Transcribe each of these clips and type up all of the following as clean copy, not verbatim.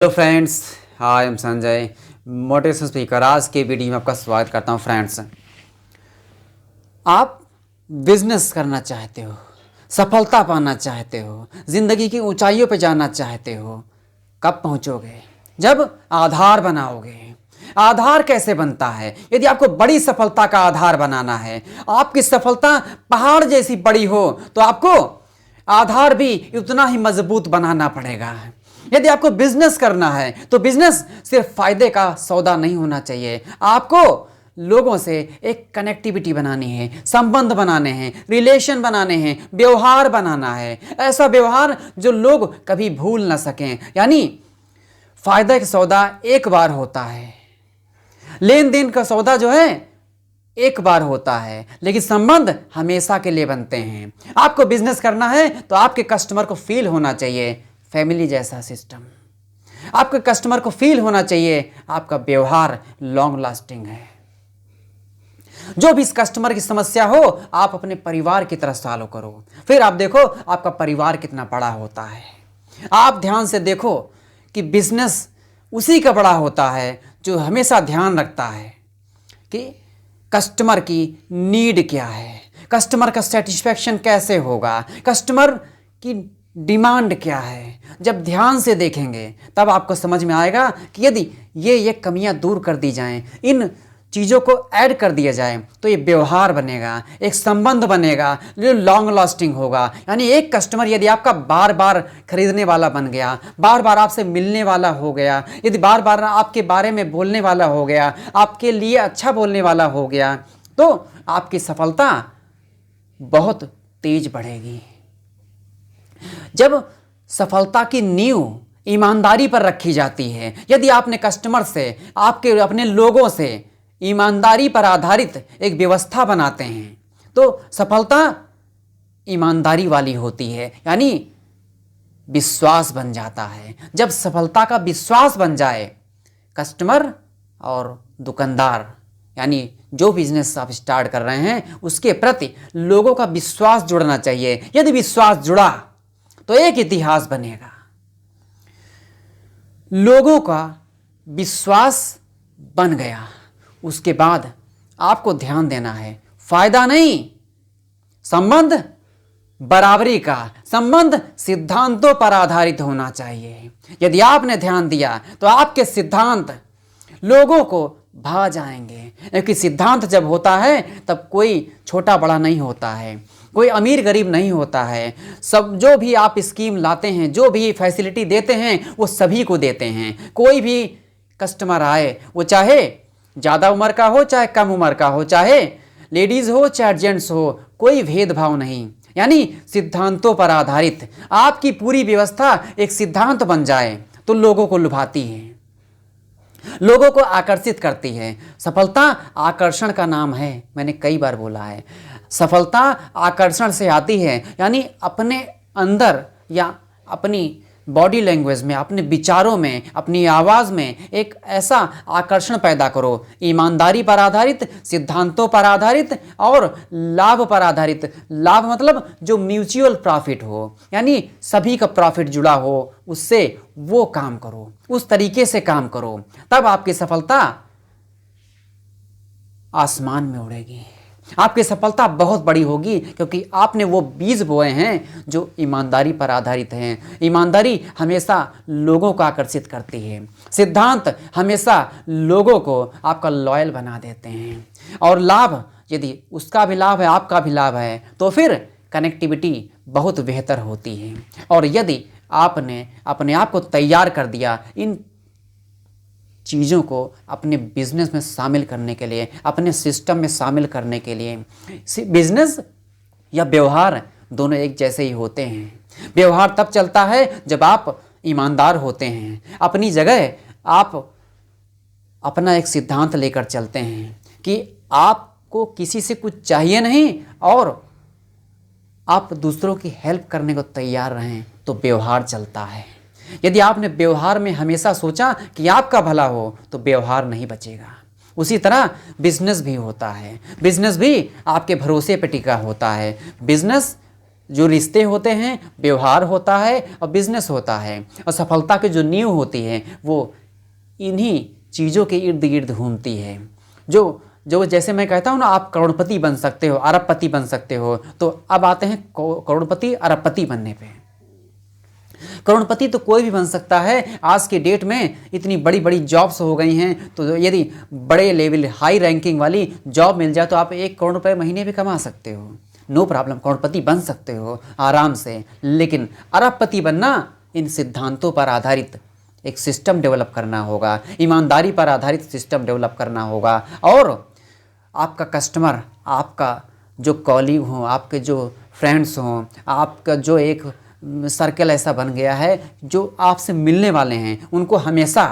Hello friends, hi, I am Sanjay, motivational speaker. आज के video में आपका स्वागत करता हूं। फ्रेंड्स, आप बिजनेस करना चाहते हो, सफलता पाना चाहते हो, ज़िंदगी की ऊंचाइयों पर जाना चाहते हो। कब पहुंचोगे? जब आधार बनाओगे। आधार कैसे बनता है? यदि आपको बड़ी सफलता का आधार बनाना है, आपकी सफलता पहाड़ जैसी बड़ी हो, तो आपको आधार भी उतना ही मजबूत बनाना पड़ेगा। यदि आपको बिजनेस करना है तो बिजनेस सिर्फ फायदे का सौदा नहीं होना चाहिए। आपको लोगों से एक कनेक्टिविटी बनानी है, संबंध बनाने हैं, रिलेशन बनाने हैं, व्यवहार बनाना है। ऐसा व्यवहार जो लोग कभी भूल ना सकें। यानी फायदे का सौदा एक बार होता है, लेन देन का सौदा जो है एक बार होता है, लेकिन संबंध हमेशा के लिए बनते हैं। आपको बिजनेस करना है तो आपके कस्टमर को फील होना चाहिए फैमिली जैसा सिस्टम। आपके कस्टमर को फील होना चाहिए आपका व्यवहार लॉन्ग लास्टिंग है। जो भी इस कस्टमर की समस्या हो, आप अपने परिवार की तरह सॉल्व करो। फिर आप देखो आपका परिवार कितना बड़ा होता है। आप ध्यान से देखो कि बिजनेस उसी का बड़ा होता है जो हमेशा ध्यान रखता है कि कस्टमर की नीड क्या है, कस्टमर का सेटिस्फैक्शन कैसे होगा, कस्टमर की डिमांड क्या है। जब ध्यान से देखेंगे तब आपको समझ में आएगा कि यदि ये कमियां दूर कर दी जाएं, इन चीज़ों को ऐड कर दिया जाए, तो ये व्यवहार बनेगा, एक संबंध बनेगा जो लॉन्ग लास्टिंग होगा। यानी एक कस्टमर यदि आपका बार बार खरीदने वाला बन गया, बार बार आपसे मिलने वाला हो गया, यदि बार बार आपके बारे में बोलने वाला हो गया, आपके लिए अच्छा बोलने वाला हो गया, तो आपकी सफलता बहुत तेज बढ़ेगी। जब सफलता की नींव ईमानदारी पर रखी जाती है, यदि आपने कस्टमर से, आपके अपने लोगों से ईमानदारी पर आधारित एक व्यवस्था बनाते हैं, तो सफलता ईमानदारी वाली होती है। यानी विश्वास बन जाता है। जब सफलता का विश्वास बन जाए, कस्टमर और दुकानदार, यानी जो बिजनेस आप स्टार्ट कर रहे हैं उसके प्रति लोगों का विश्वास जुड़ना चाहिए। यदि विश्वास जुड़ा तो एक इतिहास बनेगा। लोगों का विश्वास बन गया, उसके बाद आपको ध्यान देना है फायदा नहीं, संबंध बराबरी का। संबंध सिद्धांतों पर आधारित होना चाहिए। यदि आपने ध्यान दिया तो आपके सिद्धांत लोगों को भा जाएंगे, क्योंकि सिद्धांत जब होता है तब कोई छोटा बड़ा नहीं होता है, कोई अमीर गरीब नहीं होता है। सब जो भी आप स्कीम लाते हैं, जो भी फैसिलिटी देते हैं, वो सभी को देते हैं। कोई भी कस्टमर आए, वो चाहे ज़्यादा उम्र का हो चाहे कम उम्र का हो, चाहे लेडीज़ हो चाहे जेंट्स हो, कोई भेदभाव नहीं। यानी सिद्धांतों पर आधारित आपकी पूरी व्यवस्था एक सिद्धांत बन जाए तो लोगों को लुभाती है, लोगों को आकर्षित करती है। सफलता आकर्षण का नाम है, मैंने कई बार बोला है। सफलता आकर्षण से आती है। यानी अपने अंदर या अपनी बॉडी लैंग्वेज में, अपने विचारों में, अपनी आवाज़ में एक ऐसा आकर्षण पैदा करो, ईमानदारी पर आधारित, सिद्धांतों पर आधारित और लाभ पर आधारित। लाभ मतलब जो म्यूचुअल प्रॉफिट हो, यानी सभी का प्रॉफिट जुड़ा हो, उससे वो काम करो, उस तरीके से काम करो, तब आपकी सफलता आसमान में उड़ेगी। आपकी सफलता बहुत बड़ी होगी, क्योंकि आपने वो बीज बोए हैं जो ईमानदारी पर आधारित हैं। ईमानदारी हमेशा लोगों को आकर्षित करती है। सिद्धांत हमेशा लोगों को आपका लॉयल बना देते हैं। और लाभ, यदि उसका भी लाभ है, आपका भी लाभ है, तो फिर कनेक्टिविटी बहुत बेहतर होती है। और यदि आपने अपने आप को तैयार कर दिया इन चीज़ों को अपने बिजनेस में शामिल करने के लिए, अपने सिस्टम में शामिल करने के लिए, बिजनेस या व्यवहार दोनों एक जैसे ही होते हैं। व्यवहार तब चलता है जब आप ईमानदार होते हैं। अपनी जगह आप अपना एक सिद्धांत लेकर चलते हैं कि आपको किसी से कुछ चाहिए नहीं और आप दूसरों की हेल्प करने को तैयार रहें, तो व्यवहार चलता है। यदि आपने व्यवहार में हमेशा सोचा कि आपका भला हो, तो व्यवहार नहीं बचेगा। उसी तरह बिजनेस भी होता है। बिजनेस भी आपके भरोसे पर टिका होता है। बिजनेस जो रिश्ते होते हैं, व्यवहार होता है और बिजनेस होता है, और सफलता की जो नींव होती है वो इन्हीं चीज़ों के इर्द गिर्द घूमती है। जो जो जैसे मैं कहता हूँ ना, आप करोड़पति बन सकते हो, अरबपति बन सकते हो। तो अब आते हैं करोड़पति अरबपति बनने पे। करोड़पति तो कोई भी बन सकता है। आज के डेट में इतनी बड़ी बड़ी जॉब्स हो गई हैं, तो यदि बड़े लेवल हाई रैंकिंग वाली जॉब मिल जाए तो आप 1 करोड़ रुपए महीने भी कमा सकते हो, नो प्रॉब्लम। करोड़पति बन सकते हो आराम से। लेकिन अरबपति बनना इन सिद्धांतों पर आधारित एक सिस्टम डेवलप करना होगा, ईमानदारी पर आधारित सिस्टम डेवलप करना होगा, और आपका कस्टमर, आपका जो कॉलीग हो, आपके जो फ्रेंड्स हों, आपका जो एक सर्कल ऐसा बन गया है जो आपसे मिलने वाले हैं, उनको हमेशा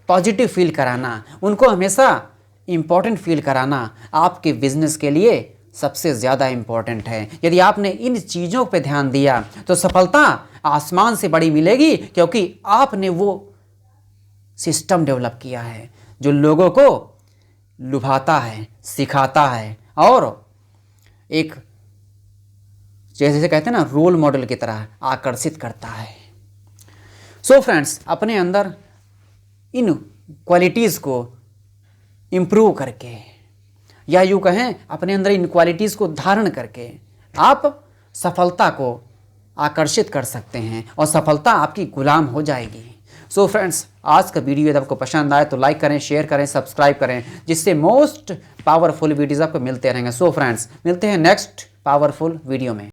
पॉजिटिव फील कराना, उनको हमेशा इम्पोर्टेंट फील कराना आपके बिजनेस के लिए सबसे ज़्यादा इम्पोर्टेंट है। यदि आपने इन चीज़ों पे ध्यान दिया तो सफलता आसमान से बड़ी मिलेगी, क्योंकि आपने वो सिस्टम डेवलप किया है जो लोगों को लुभाता है, सिखाता है, और एक जैसे कहते हैं ना, रोल मॉडल की तरह आकर्षित करता है। सो फ्रेंड्स, अपने अंदर इन क्वालिटीज़ को इम्प्रूव करके, या यूँ कहें अपने अंदर इन क्वालिटीज़ को धारण करके आप सफलता को आकर्षित कर सकते हैं और सफलता आपकी गुलाम हो जाएगी। सो फ्रेंड्स, आज का वीडियो यदि आपको पसंद आए तो लाइक करें, शेयर करें, सब्सक्राइब करें, जिससे मोस्ट पावरफुल वीडियोज़ आपको मिलते रहेंगे। सो फ्रेंड्स, मिलते हैं नेक्स्ट पावरफुल वीडियो में।